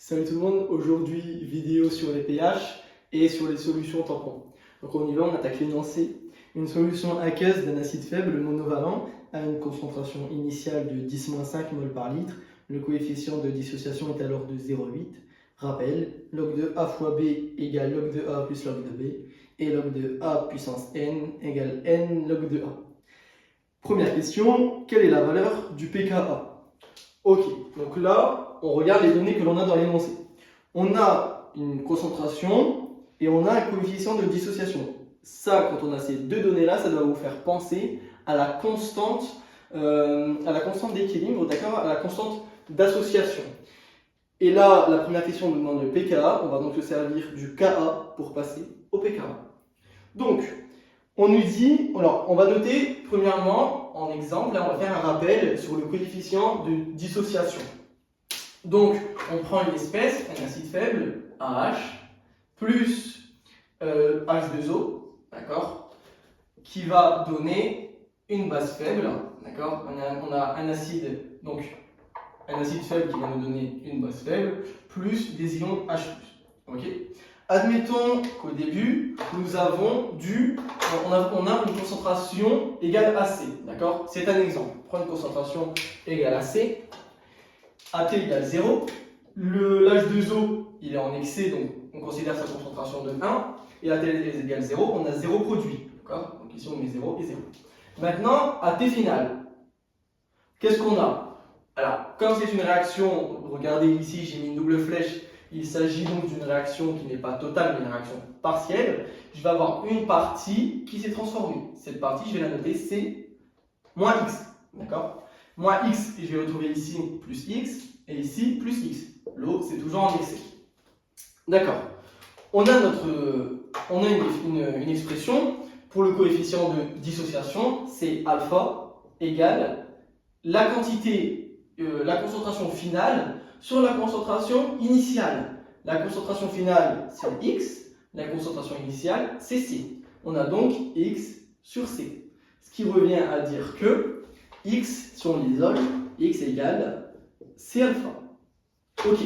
Salut tout le monde, aujourd'hui vidéo sur les pH et sur les solutions tampons. Donc on y va, on attaque l'énoncé. Une solution aqueuse d'un acide faible monovalent a une concentration initiale de 10-5 mol par litre. Le coefficient de dissociation est alors de 0,8. Rappel, log de A fois B égale log de A plus log de B et log de A puissance n égale n log de A. Première question, quelle est la valeur du pKa? Ok, donc là, on regarde les données que l'on a dans l'énoncé. On a une concentration et on a un coefficient de dissociation. Ça, quand on a ces deux données-là, ça doit vous faire penser à la constante d'équilibre, d'accord, à la constante d'association. Et là, la première question nous demande le pKa. On va donc se servir du Ka pour passer au pKa. Donc, on nous dit, alors on va noter premièrement en exemple, là on va faire un rappel sur le coefficient de dissociation. Donc on prend une espèce, un acide faible, AH, plus H2O, d'accord, qui va donner une base faible, d'accord. On a un acide, donc un acide faible qui va nous donner une base faible, plus des ions H+. Ok. Admettons qu'au début, nous avons on a une concentration égale à C, d'accord? C'est un exemple. On prend une concentration égale à C, AT égale 0, l'H2O il est en excès, donc on considère sa concentration de 1, et AT égale 0, on a 0 produit, d'accord? Donc ici on met 0 et 0. Maintenant, AT final, qu'est-ce qu'on a? Alors, comme c'est une réaction, regardez ici, j'ai mis une double flèche. Il s'agit donc d'une réaction qui n'est pas totale, mais une réaction partielle. Je vais avoir une partie qui s'est transformée. Cette partie, je vais la noter C moins X. D'accord? Moins X, et je vais retrouver ici plus X, et ici plus X. L'eau, c'est toujours en excès. D'accord. On a une expression pour le coefficient de dissociation, c'est alpha égale la quantité, la concentration finale sur la concentration initiale. La concentration finale, c'est X. La concentration initiale, c'est C. On a donc X sur C. Ce qui revient à dire que X, si on l'isole, X égale C alpha. Ok,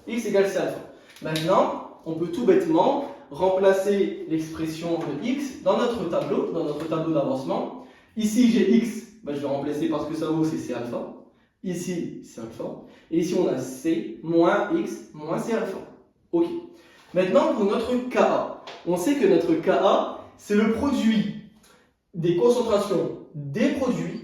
X égale C alpha. Maintenant, on peut tout bêtement remplacer l'expression de X dans notre tableau d'avancement. Ici, j'ai X, je vais remplacer parce que ça vaut, c'est C alpha. Ici, c'est alpha. Et ici, on a C moins X moins C alpha. Ok. Maintenant, pour notre Ka. On sait que notre Ka, c'est le produit des concentrations des produits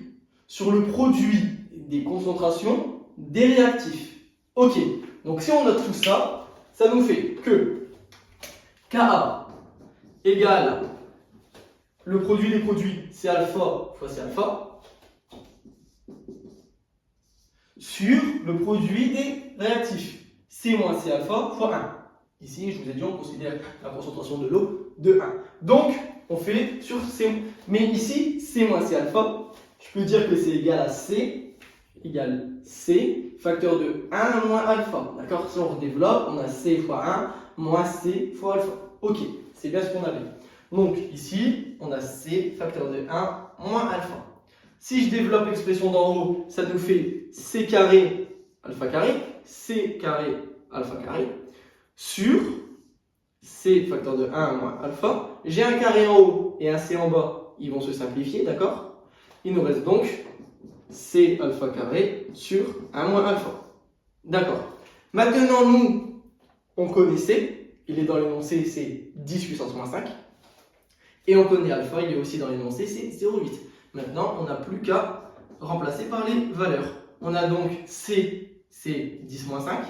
sur le produit des concentrations des réactifs. Ok. Donc, si on note tout ça, ça nous fait que Ka égale le produit des produits, C alpha fois C alpha, sur le produit des réactifs, C moins C alpha fois 1. Ici, je vous ai dit, on considère la concentration de l'eau de 1. Donc, on fait sur C. Mais ici, C moins C alpha, je peux dire que c'est égal à C, égale C, facteur de 1 moins alpha. D'accord? Si on redéveloppe, on a C fois 1 moins C fois alpha. Ok, c'est bien ce qu'on avait. Donc, ici, on a C, facteur de 1 moins alpha. Si je développe l'expression d'en haut, ça nous fait C carré alpha carré, C carré alpha carré, sur C facteur de 1 moins alpha. J'ai un carré en haut et un C en bas, ils vont se simplifier, d'accord? Il nous reste donc C alpha carré sur 1 moins alpha. D'accord. Maintenant, nous, on connaît C, il est dans l'énoncé, c'est 10 puissance moins 5. Et on connaît alpha, il est aussi dans l'énoncé, c'est 0,8. Maintenant, on n'a plus qu'à remplacer par les valeurs. On a donc C, c'est 10 moins 5,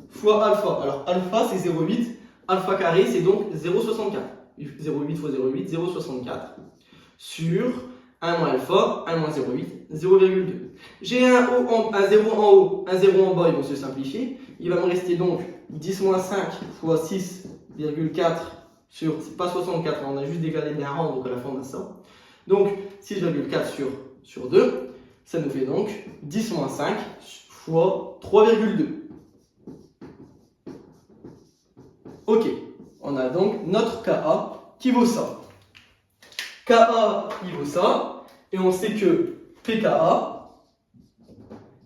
fois alpha. Alors, alpha, c'est 0,8. Alpha carré, c'est donc 0,64. 0,8 fois 0,8, 0,64. Sur 1 moins alpha, 1 moins 0,8, 0,2. J'ai un 0 en haut, un 0 en bas, ils vont se simplifier. Il va me rester donc 10 moins 5 fois 6,4 sur, c'est pas 64, on a juste décalé d'un rang, donc à la fin on a ça. Donc 6,4 sur 2, ça nous fait donc 10 moins 5 fois 3,2. Ok, on a donc notre Ka qui vaut ça. Ka, il vaut ça, et on sait que pKa,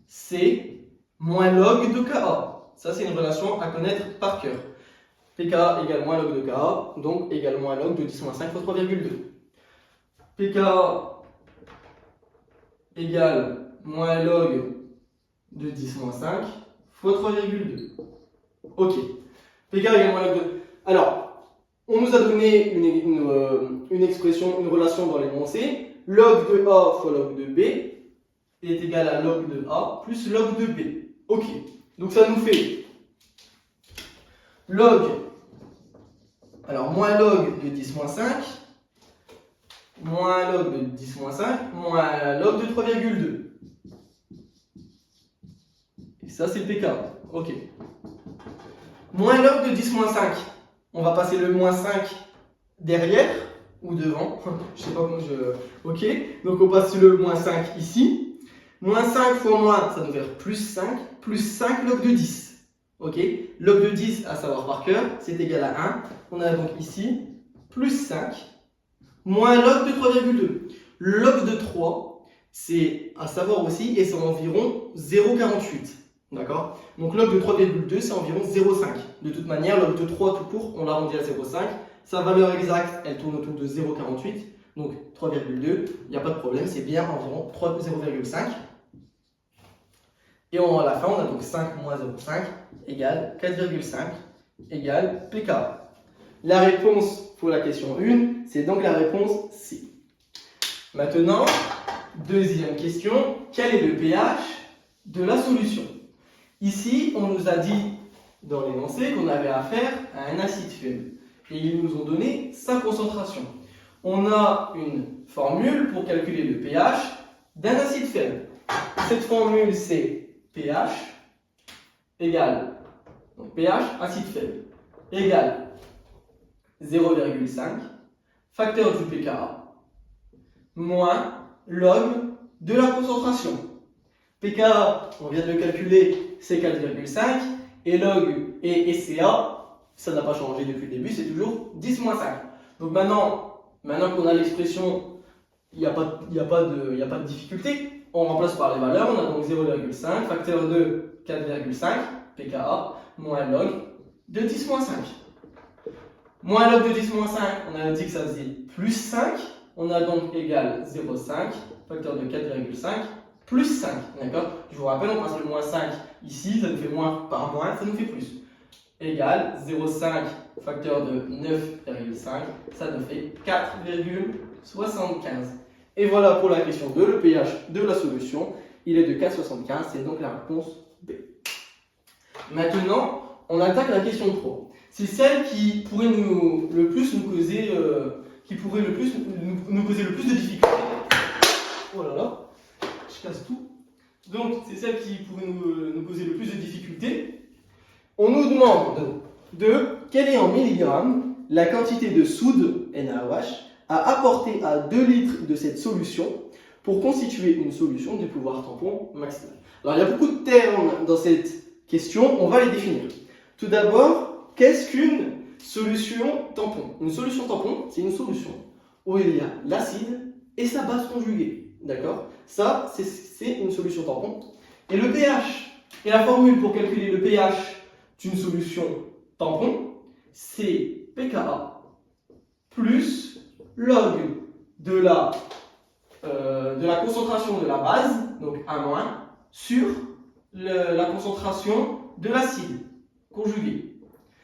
c'est moins log de Ka. Ça, c'est une relation à connaître par cœur. pKa égale moins log de Ka, donc égale moins log de 10 moins 5 fois 3,2. pKa égale moins log de 10 moins 5 fois 3,2. Ok. pKa égale moins log de... Alors, on nous a donné une expression, une relation dans l'énoncé. Log de A fois log de B est égal à log de A plus log de B. Ok. Donc ça nous fait log, alors moins log de 10 moins 5, moins log de 10 moins 5, moins log de 3,2. Et ça c'est le pK. Ok. Moins log de 10 moins 5. On va passer le moins 5 derrière ou devant. Je sais pas comment je... Ok. Donc on passe le moins 5 ici. Moins 5 fois moins, ça nous fait plus 5. Plus 5 log de 10. Ok. Log de 10, à savoir par cœur, c'est égal à 1. On a donc ici plus 5. Moins log de 3,2. Log de 3, c'est à savoir aussi, et c'est environ 0,48. D'accord? Donc log de 3,2, c'est environ 0,5. De toute manière, log de 3 tout court, on l'arrondit à 0,5. Sa valeur exacte, elle tourne autour de 0,48. Donc 3,2, il n'y a pas de problème, c'est bien environ 0,5. Et à la fin, on a donc 5 moins 0,5 égale 4,5 égale pK. La réponse pour la question 1, c'est donc la réponse C. Maintenant, deuxième question, quel est le pH de la solution? Ici, on nous a dit dans l'énoncé qu'on avait affaire à un acide faible. Et ils nous ont donné sa concentration. On a une formule pour calculer le pH d'un acide faible. Cette formule, c'est pH égale, donc pH acide faible, égale 0,5 facteur du pKa moins log de la concentration. pKa, on vient de le calculer, c'est 4,5 et log et Ca, ça n'a pas changé depuis le début, c'est toujours 10 moins 5. Donc maintenant qu'on a l'expression, il n'y a pas de difficulté. On remplace par les valeurs, on a donc 0,5 facteur de 4,5 pKa moins log de 10 moins 5. Moins log de 10 moins 5, on a dit que ça faisait plus 5, on a donc égal 0,5 facteur de 4,5 plus 5. D'accord? Je vous rappelle, on passe le moins 5 ici, ça nous fait moins par moins, ça nous fait plus. Égal 0,5 facteur de 9,5, ça nous fait 4,75. Et voilà pour la question 2, le pH de la solution, il est de 4,75, c'est donc la réponse B. Maintenant, on attaque la question 3. C'est celle qui pourrait le plus nous causer de difficultés. Oh là là, je casse tout. Donc, c'est celle qui pourrait nous causer le plus de difficultés. On nous demande de quelle est en milligrammes la quantité de soude NaOH à apporter à 2 litres de cette solution pour constituer une solution du pouvoir tampon maximal. Alors il y a beaucoup de termes dans cette question, on va les définir. Tout d'abord, qu'est-ce qu'une solution tampon? Une solution tampon, c'est une solution où il y a l'acide et sa base conjuguée. D'accord? Ça, c'est une solution tampon. Et le pH, et la formule pour calculer le pH d'une solution tampon, c'est pKa plus log de la concentration de la base, donc 1-, sur la concentration de l'acide conjugué.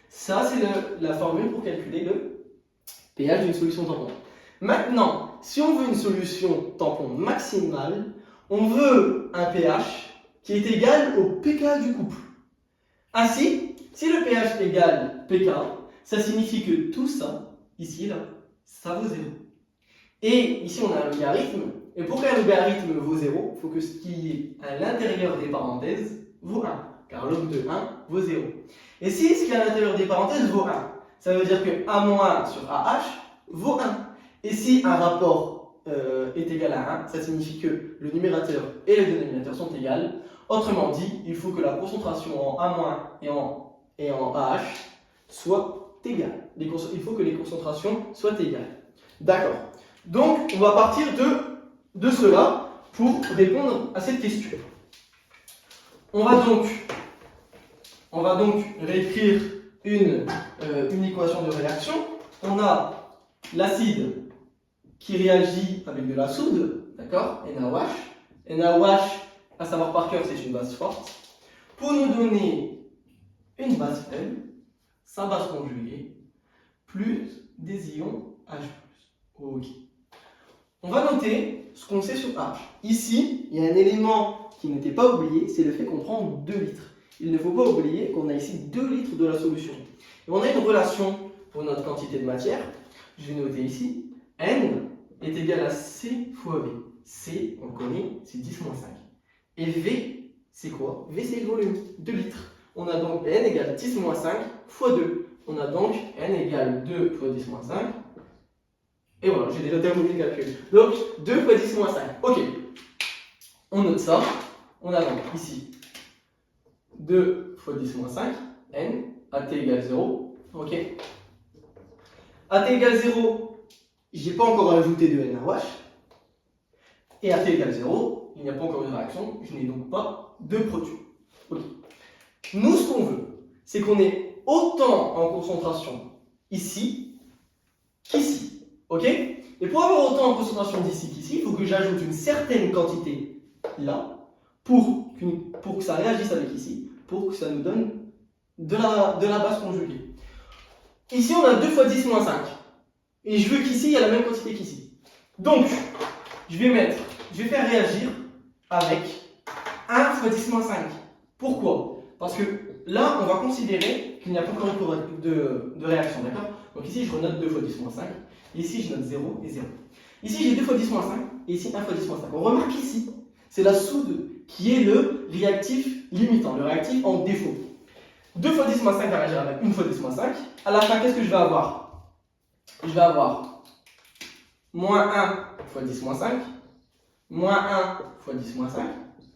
Ça, c'est la formule pour calculer le pH d'une solution tampon. Maintenant, si on veut une solution tampon maximale, on veut un pH qui est égal au pK du couple. Ainsi, si le pH égale pK, ça signifie que tout ça, ici, là, ça vaut 0. Et ici, on a un logarithme. Et pour qu'un logarithme vaut 0, il faut que ce qui est à l'intérieur des parenthèses vaut 1. Car log de 1 vaut 0. Et si ce qui est à l'intérieur des parenthèses vaut 1, ça veut dire que A- sur AH vaut 1. Et si un rapport est égal à 1, ça signifie que le numérateur et le dénominateur sont égales. Autrement dit, il faut que la concentration en A- et en AH soit égale. Il faut que les concentrations soient égales. D'accord. Donc, on va partir de cela pour répondre à cette question. On va donc on va donc réécrire une équation de réaction. On a l'acide qui réagit avec de la soude, d'accord, NaOH. NaOH, à savoir par cœur, c'est une base forte. Pour nous donner une base faible, sa base conjuguée, plus des ions H+. Ok. On va noter ce qu'on sait sur H. Ici, il y a un élément qui n'était pas oublié, c'est le fait qu'on prend 2 litres. Il ne faut pas oublier qu'on a ici 2 litres de la solution. Et on a une relation pour notre quantité de matière. Je vais noter ici, N est égal à C fois V. C, on le connaît, c'est 10 moins 5. Et V, c'est quoi? V, c'est le volume, 2 litres. On a donc N égale 10 moins 5 fois 2. On a donc N égale 2 fois 10 moins 5. Et voilà, j'ai déjà terminé le calcul. Donc, 2 fois 10 moins 5. Ok. On note ça. On a donc ici 2 fois 10 moins 5, N, AT égale 0. Ok. AT égale 0, je n'ai pas encore ajouté de NaOH. Et AT égale 0, il n'y a pas encore de réaction, je n'ai donc pas de produit. Ok. Nous, ce qu'on veut, c'est qu'on ait autant en concentration ici qu'ici. Ok? Et pour avoir autant en concentration d'ici qu'ici, il faut que j'ajoute une certaine quantité là pour que ça réagisse avec ici, pour que ça nous donne de la base conjuguée. Ici, on a 2 fois 10 moins 5. Et je veux qu'ici, il y a la même quantité qu'ici. Donc, je vais faire réagir avec 1 fois 10 moins 5. Pourquoi? Parce que là, on va considérer qu'il n'y a pas encore de réaction, d'accord? Donc ici, je renote 2 fois 10 moins 5. Ici, je note 0 et 0. Ici, j'ai 2 fois 10 moins 5. Et ici, 1 fois 10 moins 5. On remarque ici, c'est la soude qui est le réactif limitant, le réactif en défaut. 2 fois 10 moins 5 va réagir avec 1 fois 10 moins 5. À la fin, qu'est-ce que je vais avoir? Je vais avoir moins 1 fois 10 moins 5, moins 1 fois 10 moins 5.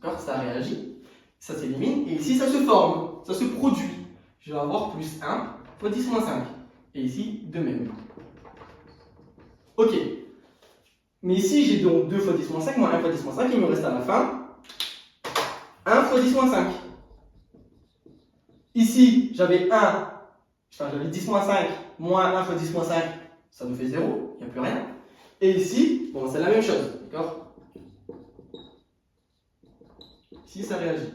D'accord? Ça réagit, ça s'élimine. Et ici, ça se forme, ça se produit. Je vais avoir plus 1 fois 10 moins 5. Et ici, de même. Ok. Mais ici, j'ai donc 2 fois 10 moins 5, moins 1 fois 10 moins 5. Il me reste à la fin 1 fois 10 moins 5. Ici, j'avais 10 moins 5, moins 1 fois 10 moins 5, ça nous fait 0, il n'y a plus rien. Et ici, bon, c'est la même chose, d'accord? Ici, ça réagit.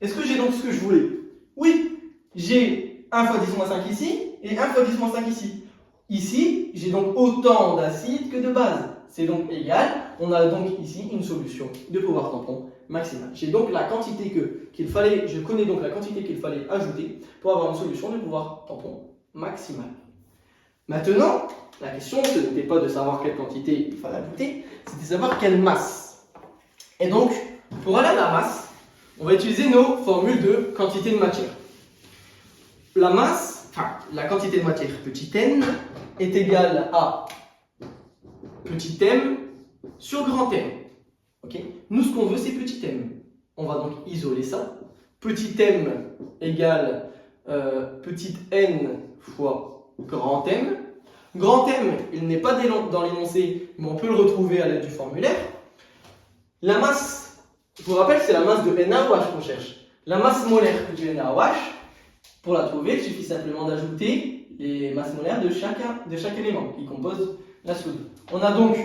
Est-ce que j'ai donc ce que je voulais? Oui, j'ai 1 fois 10 moins 5 ici, et 1 fois 10 moins 5 ici. Ici, j'ai donc autant d'acide que de base. C'est donc égal, on a donc ici une solution de pouvoir tampon maximale. J'ai donc la quantité qu'il fallait, je connais donc la quantité qu'il fallait ajouter pour avoir une solution de pouvoir tampon maximale. Maintenant, la question, ce n'était pas de savoir quelle quantité il fallait ajouter, c'était de savoir quelle masse. Et donc, pour aller à la masse, on va utiliser nos formules de quantité de matière. La masse, la quantité de matière, petit n, est égale à petit m sur grand M. Okay. Nous, ce qu'on veut, c'est petit m. On va donc isoler ça. Petit m égale petit n fois grand M. Grand M, il n'est pas dans l'énoncé, mais on peut le retrouver à l'aide du formulaire. La masse, je vous rappelle, c'est la masse de NaOH qu'on cherche. La masse molaire du NaOH, pour la trouver, il suffit simplement d'ajouter les masses molaires de chaque élément qui compose la soude. On a donc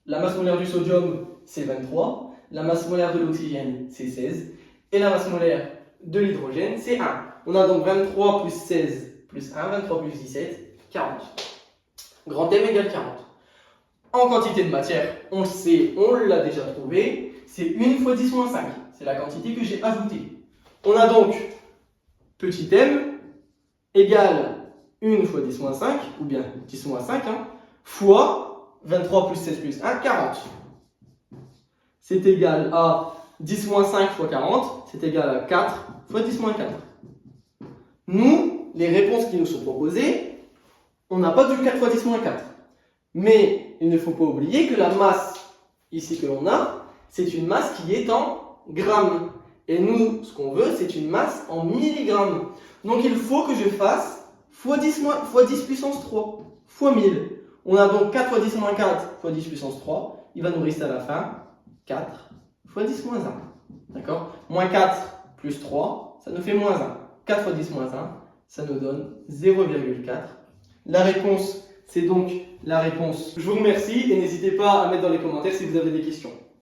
la masse molaire du sodium, c'est 23, la masse molaire de l'oxygène, c'est 16, et la masse molaire de l'hydrogène, c'est 1. On a donc 23 plus 16 plus 1, 23 plus 17, 40. Grand M égale 40. En quantité de matière, on le sait, on l'a déjà trouvé, c'est 1 fois 10 moins 5. C'est la quantité que j'ai ajoutée. On a donc petit m égale 1 fois 10 moins 5, ou bien 10 moins 5, fois 23 plus 16 plus 1, 40. C'est égal à 10 moins 5 fois 40, c'est égal à 4 fois 10 moins 4. Nous, les réponses qui nous sont proposées, on n'a pas du 4 fois 10 moins 4. Mais il ne faut pas oublier que la masse ici que l'on a, c'est une masse qui est en grammes. Et nous, ce qu'on veut, c'est une masse en milligrammes. Donc il faut que je fasse fois 10 puissance 3, fois 1000. On a donc 4 fois 10 moins 4 fois 10 puissance 3. Il va nous rester à la fin 4 fois 10 moins 1. D'accord? Moins 4 plus 3, ça nous fait moins 1. 4 fois 10 moins 1, ça nous donne 0,4. La réponse, c'est donc la réponse. Je vous remercie et n'hésitez pas à mettre dans les commentaires si vous avez des questions.